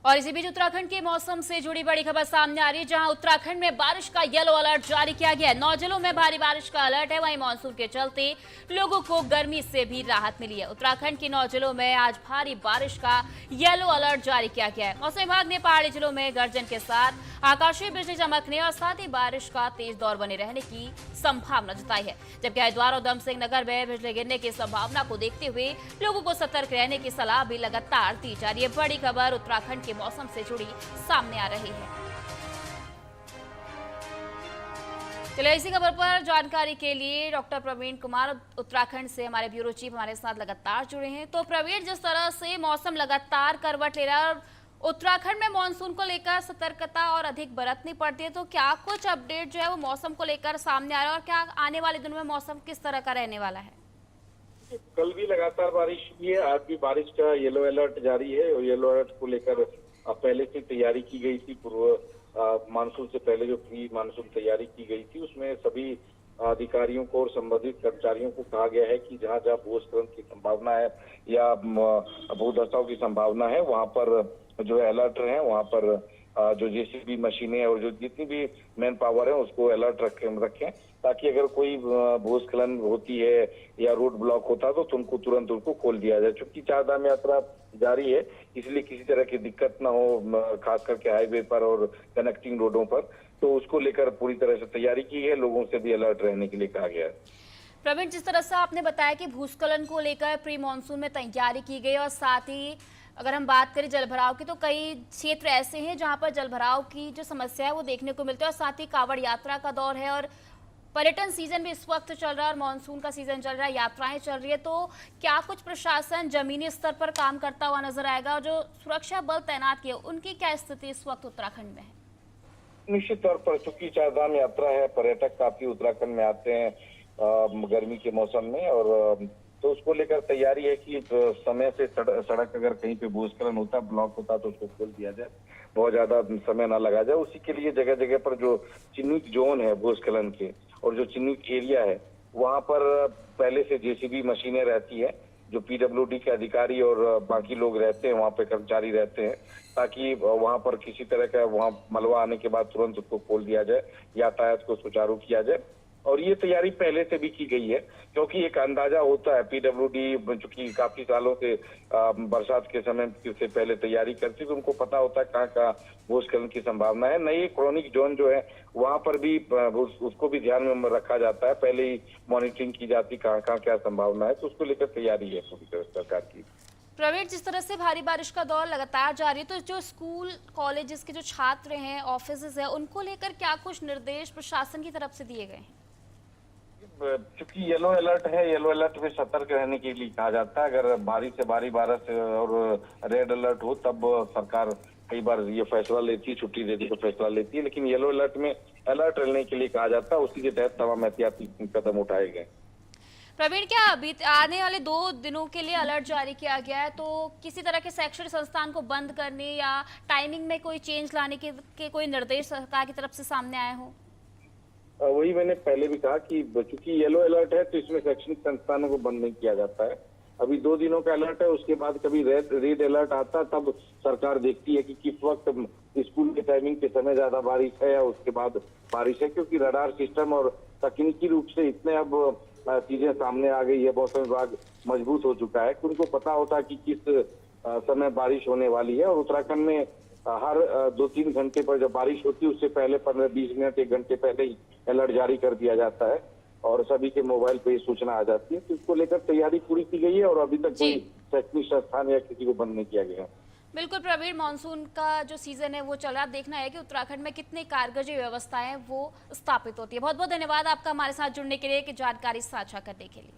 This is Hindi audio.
और इसी बीच उत्तराखंड के मौसम से जुड़ी बड़ी खबर सामने आ रही है, जहां उत्तराखंड में बारिश का येलो अलर्ट जारी किया गया है। 9 जिलों में भारी बारिश का अलर्ट है। वहीं मानसून के चलते लोगों को गर्मी से भी राहत मिली है। उत्तराखंड के 9 जिलों में आज भारी बारिश का येलो अलर्ट जारी किया गया है। मौसम विभाग ने पहाड़ी जिलों में गर्जन के साथ आकाशीय बिजली चमकने और साथ ही बारिश का तेज दौर बने रहने की संभावना जताई है। जबकि हरिद्वार और उधम सिंह नगर में बिजली गिरने की संभावना को देखते हुए लोगों को सतर्क रहने की सलाह भी लगातार दी जा रही है। बड़ी खबर उत्तराखंड के मौसम से जुड़ी सामने आ रही है। चलिए इसी खबर पर जानकारी के लिए डॉक्टर प्रवीण कुमार उत्तराखंड से हमारे ब्यूरो चीफ हमारे साथ लगातार जुड़े हैं। तो प्रवीण, जिस तरह से मौसम लगातार करवट ले रहा है और उत्तराखंड में मानसून को लेकर सतर्कता और अधिक बरतनी पड़ती है, तो क्या कुछ अपडेट जो है वो मौसम को लेकर सामने आ रहा है और क्या आने वाले दिनों में मौसम किस तरह का रहने वाला है? कल भी लगातार बारिश हुई है, आज भी बारिश का येलो अलर्ट जारी है और येलो अलर्ट को लेकर पहले से तैयारी की गई थी। पूर्व मानसून से पहले जो प्री मानसून तैयारी की गई थी उसमें सभी अधिकारियों को और संबंधित कर्मचारियों को कहा गया है कि जहां जहां भूस्खलन की संभावना है या भूधसाव की संभावना है वहां पर जो है अलर्ट रहे। वहां पर जो जेसीबी मशीनें और जो जितनी भी मैन पावर है उसको अलर्ट रखें ताकि अगर कोई भूस्खलन होती है या रोड ब्लॉक होता है तो तुमको तुरंत उनको खोल दिया जाए। चूंकि चारधाम यात्रा जारी है इसलिए किसी तरह की दिक्कत ना हो, खास करके हाईवे पर और कनेक्टिंग रोडों पर, तो उसको लेकर पूरी तरह से तैयारी की है। लोगों से भी अलर्ट रहने के लिए कहा गया है। प्रवीण, जिस तरह से आपने बताया कि भूस्खलन को लेकर प्री मानसून में तैयारी की गई और साथ ही अगर हम बात करें जलभराव की, तो कई क्षेत्र ऐसे हैं जहां पर जलभराव की जो समस्या है वो देखने को मिलती है और साथ ही कांवड़ यात्रा का दौर है और पर्यटन सीजन भी इस वक्त चल रहा है और मानसून का सीजन चल रहा है, यात्राएं चल रही है। तो क्या कुछ प्रशासन जमीनी स्तर पर काम करता हुआ नजर आएगा और जो सुरक्षा बल तैनात किए उनकी क्या स्थिति इस वक्त उत्तराखंड में है? निश्चित तौर पर चूंकि चारधाम यात्रा है, पर्यटक काफी उत्तराखंड में आते हैं गर्मी के मौसम में, और तो उसको लेकर तैयारी है कि समय से सड़क अगर कहीं पे भूस्खलन होता, ब्लॉक होता तो उसको खोल दिया जाए, बहुत ज्यादा समय ना लगा जाए। उसी के लिए जगह जगह पर जो चिन्हित जोन है भूस्खलन के और जो चिन्हित एरिया है वहां पर पहले से जेसीबी मशीनें रहती है, जो पीडब्ल्यूडी के अधिकारी और बाकी लोग रहते हैं, वहां पे कर्मचारी रहते हैं, ताकि वहां पर किसी तरह का वहां मलबा आने के बाद तुरंत उसको खोल दिया जाए, यातायात को सुचारू किया जाए। और ये तैयारी पहले से भी की गई है क्योंकि एक अंदाजा होता है, पीडब्ल्यूडी चूंकि काफी सालों से बरसात के समय से पहले तैयारी करती है तो उनको पता होता है कहाँ कहाँ भूस्खलन की संभावना है। नई क्रॉनिक जोन जो है वहां पर भी उसको भी ध्यान में रखा जाता है, पहले ही मॉनिटरिंग की जाती कहाँ कहाँ क्या संभावना है, तो उसको लेकर तैयारी है पूरी तरह सरकार की। प्रवीण, जिस तरह से भारी बारिश का दौर लगातार जारी है, तो जो स्कूल कॉलेजेस के जो छात्र हैं, ऑफिस है, उनको लेकर क्या कुछ निर्देश प्रशासन की तरफ से दिए गए हैं? चूंकि येलो अलर्ट है, येलो अलर्ट में सतर्क रहने के लिए कहा जाता है। अगर भारी से भारी बारिश और रेड अलर्ट हो तब सरकार कई बार ये फैसला लेती है, छुट्टी देती तो फैसला लेती है, लेकिन येलो अलर्ट में अलर्ट रहने के लिए कहा जाता है। उसी के तहत तमाम एहतियाती कदम उठाए गए। प्रवीण, क्या अभी आने वाले 2 दिनों के लिए अलर्ट जारी किया गया है, तो किसी तरह के शैक्षणिक संस्थान को बंद करने या टाइमिंग में कोई चेंज लाने के कोई निर्देश सरकार की तरफ से सामने आए हो? वही मैंने पहले भी कहा कि चूंकि येलो अलर्ट है तो इसमें शैक्षणिक संस्थानों को बंद नहीं किया जाता है। अभी 2 दिनों का अलर्ट है, उसके बाद कभी रेड अलर्ट आता है तब सरकार देखती है कि किस वक्त स्कूल के टाइमिंग के समय ज्यादा बारिश है या उसके बाद बारिश है, क्योंकि रडार सिस्टम और तकनीकी रूप से इतने अब चीजें सामने आ गई है, मौसम विभाग मजबूत हो चुका है कि उनको पता होता है कि किस समय बारिश होने वाली है। और उत्तराखंड में हर 2-3 घंटे पर जब बारिश होती है उससे पहले 15-20 मिनट 1 घंटे पहले ही अलर्ट जारी कर दिया जाता है और सभी के मोबाइल पे सूचना आ जाती है। तो इसको लेकर तैयारी पूरी की गई है और अभी तक कोई शैक्षणिक संस्थान या किसी को बंद नहीं किया गया। बिल्कुल प्रवीण, मानसून का जो सीजन है वो चल रहा है, देखना है कि उत्तराखंड में कितनी कारगर जो व्यवस्थाएं वो स्थापित होती है। बहुत बहुत धन्यवाद आपका हमारे साथ जुड़ने के लिए, कि जानकारी साझा करने के लिए।